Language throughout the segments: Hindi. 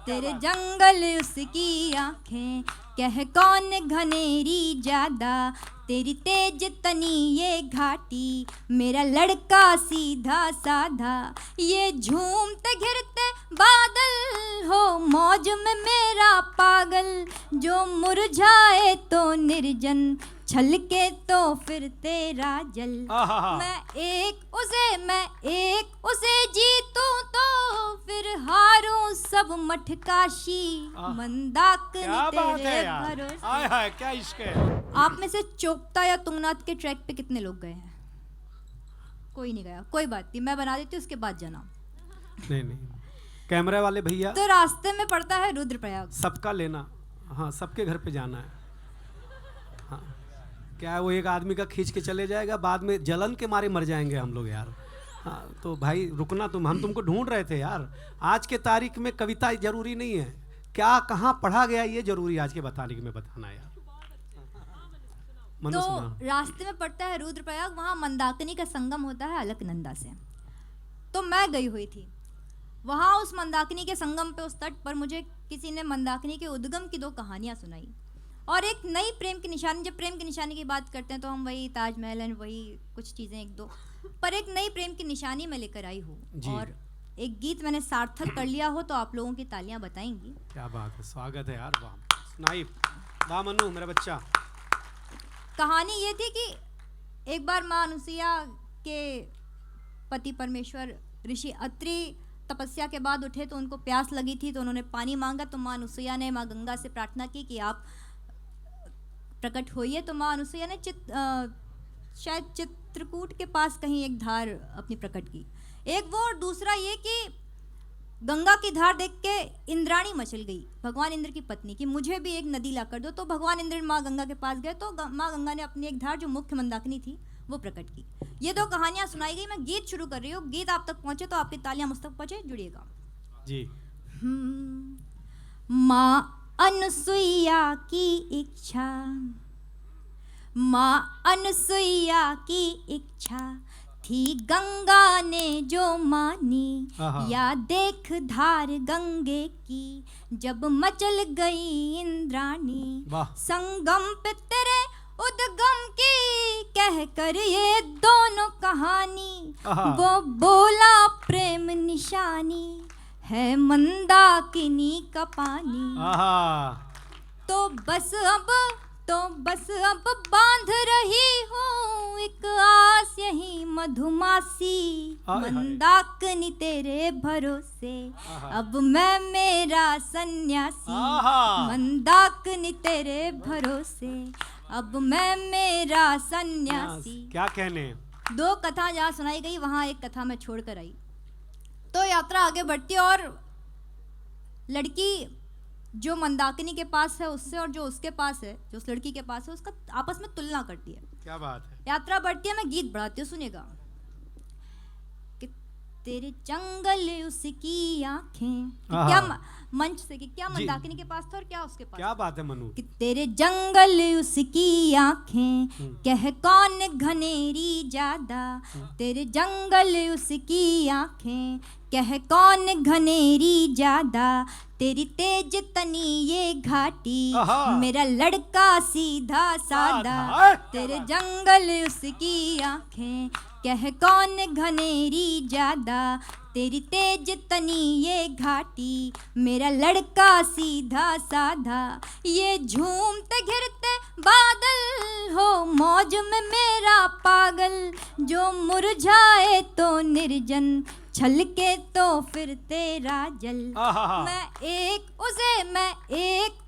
तेरे जंगल उसकी आंखें, कह कौन घनेरी ज्यादा, तेरी तेज तनी ये घाटी, मेरा लड़का सीधा साधा। ये झूमते घिरते बादल हो मौज में मेरा पागल, जो मुरझाए तो निर्जन, छलके तो फिर तेरा जल। मैं एक उसे जीतूं तो फिर हारूं सब मठकाशी, मंदाकिनी तेरे भरोसे। हाय हाय क्या इश्क है। आप में से चोपता या तुंगनाथ के ट्रैक पे कितने लोग गए हैं? कोई नहीं गया, कोई बात नहीं, मैं बना देती हूँ, उसके बाद जाना। नहीं कैमरे वाले भैया, तो रास्ते में पड़ता है रुद्रप्रयाग। सबका लेना, हाँ सबके घर पे जाना है। हाँ क्या है, वो एक आदमी का खींच के चले जाएगा, बाद में जलन के मारे मर जाएंगे हम लोग यार। हाँ तो भाई रुकना, हम तुमको ढूंढ रहे थे यार। आज के तारीख में कविता जरूरी नहीं है, क्या कहाँ पढ़ा गया ये जरूरी आज के बताने की, मैं बताना यार। तो रास्ते में पड़ता है रुद्रप्रयाग, वहाँ मंदाकिनी का संगम होता है अलकनंदा से। तो मैं गई हुई थी वहाँ, उस मंदाकिनी के संगम पे, उस तट पर मुझे किसी ने मंदाकिनी के उद्गम की 2 कहानियाँ सुनाई और एक नई प्रेम की निशानी। जब प्रेम की निशानी की बात करते हैं तो हम वही ताजमहल है, वही कुछ चीज़ें 1-2, पर एक नई प्रेम की निशानी मैं लेकर आई हूँ और एक गीत मैंने सार्थक कर लिया हो तो आप लोगों की तालियां बताएंगी। क्या बात है, स्वागत है यार। वाह सुनाई, वाह मनु मेरा बच्चा। कहानी ये थी कि एक बार माँ अनुसुईया के पति परमेश्वर ऋषि अत्रि तपस्या के बाद उठे तो उनको प्यास लगी थी, तो उन्होंने पानी मांगा। तो माँ अनुसुईया ने माँ गंगा से प्रार्थना की कि आप प्रकट होइए। तो माँ अनुसुईया ने शायद चित्रकूट के पास कहीं एक धार अपनी प्रकट की। एक वो और दूसरा ये कि गंगा की धार देख के इंद्राणी मचल गई, भगवान इंद्र की पत्नी, की मुझे भी एक नदी ला कर दो। तो भगवान इंद्र माँ गंगा के पास गए तो माँ गंगा ने अपनी एक धार जो मुख्य मंदाकिनी थी वो प्रकट की। ये 2 कहानियां सुनाई गई। मैं गीत शुरू कर रही हूँ, गीत आप तक पहुंचे तो आपकी तालियां मुझ तक पहुंचे, जुड़िएगा जी। माँ अनुसुईया की इच्छा, माँ अनुसुईया की इच्छा थी गंगा ने जो मानी, या देख धार गंगे की जब मचल गई इंद्राणी। संगम पे तेरे उद्गम की कह कर ये दोनों कहानी, वो बोला प्रेम निशानी है मंदाकिनी का पानी। तो बस अब बांध रही हूँ एक आस यही मधुमासी, मंदाकिनी तेरे भरोसे अब मैं मेरा सन्यासी, मंदाकिनी तेरे भरोसे अब मैं मेरा सन्यासी। क्या कहने। 2 कथा जहाँ सुनाई गई वहाँ एक कथा मैं छोड़ कर आई। तो यात्रा आगे बढ़ती है और लड़की जो मंदाकिनी के पास है उससे और जो उसके पास है, जो उस लड़की के पास है, उसका आपस में तुलना करती है। क्या बात है। यात्रा बढ़ती है, मैं गीत बढ़ाती हूँ, सुनिएगा। कि तेरे जंगल उसकी आंखें, क्या मंच से कि क्या मंदाकिनी के पास था और क्या उसके पास। क्या बात है मनु। कि तेरे जंगल उसकी आंखें, कह कौन घनेरी ज्यादा, तेरे जंगल उसकी आंखें, कह कौन घनेरी ज्यादा, तेरी तेज तनी ये घाटी, मेरा लड़का सीधा सादा। तेरे जंगल उसकी आंखें, कह कौन घनेरी ज्यादा, तेरी तेज तनी ये घाटी, मेरा लड़का सीधा साधा। ये झूमते घिरते बादल हो मौज में मेरा पागल, जो मुरझाए तो निर्जन, छलके तो फिर तेरा जल। मैं एक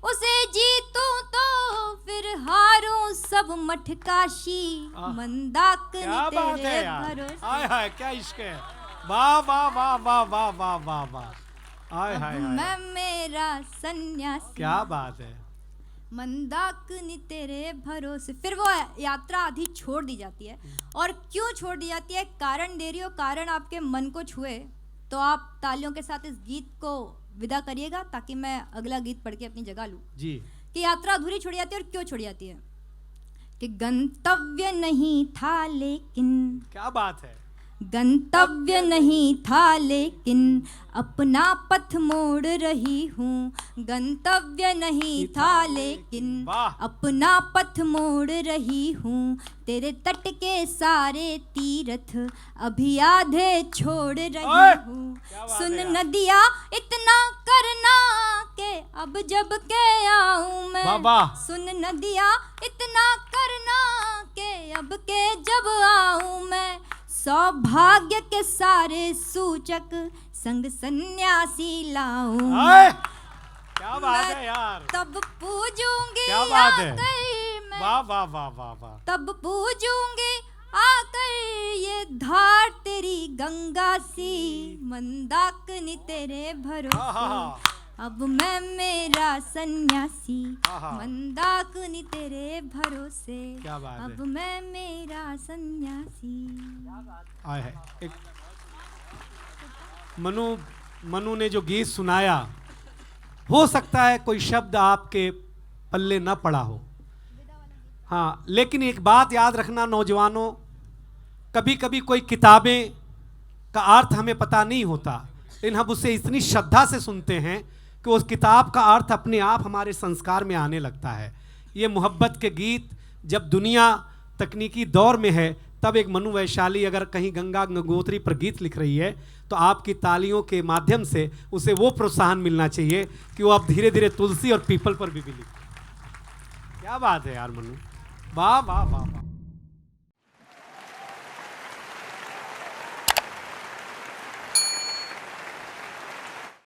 उसे जीतूं तो फिर हारूं सब मठकाशी, मंदाकिनी तेरे भरोसे। हाय हाय क्या इश्क है। वाह वाह वाह वाह वाह वाह वाह वाह। हाय हाय मैं मेरा सन्यासी। क्या बात है। मंदाकिनी तेरे भरोसे। फिर वो यात्रा आधी छोड़ दी जाती है। और क्यों छोड़ दी जाती है, कारण दे रही हो, कारण आपके मन को छुए तो आप तालियों के साथ इस गीत को विदा करिएगा ताकि मैं अगला गीत पढ़ के अपनी जगह लूं जी। कि यात्रा अधूरी छोड़ी जाती है और क्यों छोड़ी जाती है। कि गंतव्य नहीं था लेकिन, क्या बात है, गंतव्य नहीं था लेकिन अपना पथ मोड़ रही हूँ। गंतव्य नहीं था लेकिन अपना पथ मोड़ रही हूँ। तेरे तट के सारे तीर्थ अभी आधे छोड़ रही हूँ। सुन नदिया इतना करना के अब जब के आऊँ मैं। सुन नदिया इतना करना के अब के जब आऊँ मैं। सौभाग्य के सारे सूचक संग सन्यासी लाऊं। क्या बात है यार, तब पूजूंगी क्या बात है, आकर मैं। वाह वाह वाह वाह वाह। तब पूजूंगी आकर ये धार तेरी गंगा सी, मंदाकिनी तेरे भरोसे। अब मैं मेरा सन्यासी, मंदाकिनी तेरे भरोसे। क्या बात है। अब मैं मेरा सन्यासी। आए है एक मनु ने जो गीत सुनाया, हो सकता है कोई शब्द आपके पल्ले ना पड़ा हो, हाँ, लेकिन एक बात याद रखना नौजवानों, कभी कभी कोई किताबें का अर्थ हमें पता नहीं होता, लेकिन हम उसे इतनी श्रद्धा से सुनते हैं कि उस किताब का अर्थ अपने आप हमारे संस्कार में आने लगता है। ये मोहब्बत के गीत जब दुनिया तकनीकी दौर में है, तब एक मनु वैशाली अगर कहीं गंगा गंगोत्री पर गीत लिख रही है तो आपकी तालियों के माध्यम से उसे वो प्रोत्साहन मिलना चाहिए कि वो अब धीरे धीरे तुलसी और पीपल पर भी लिखे। क्या बात है यार मनु, वाह वाह वाह वाह।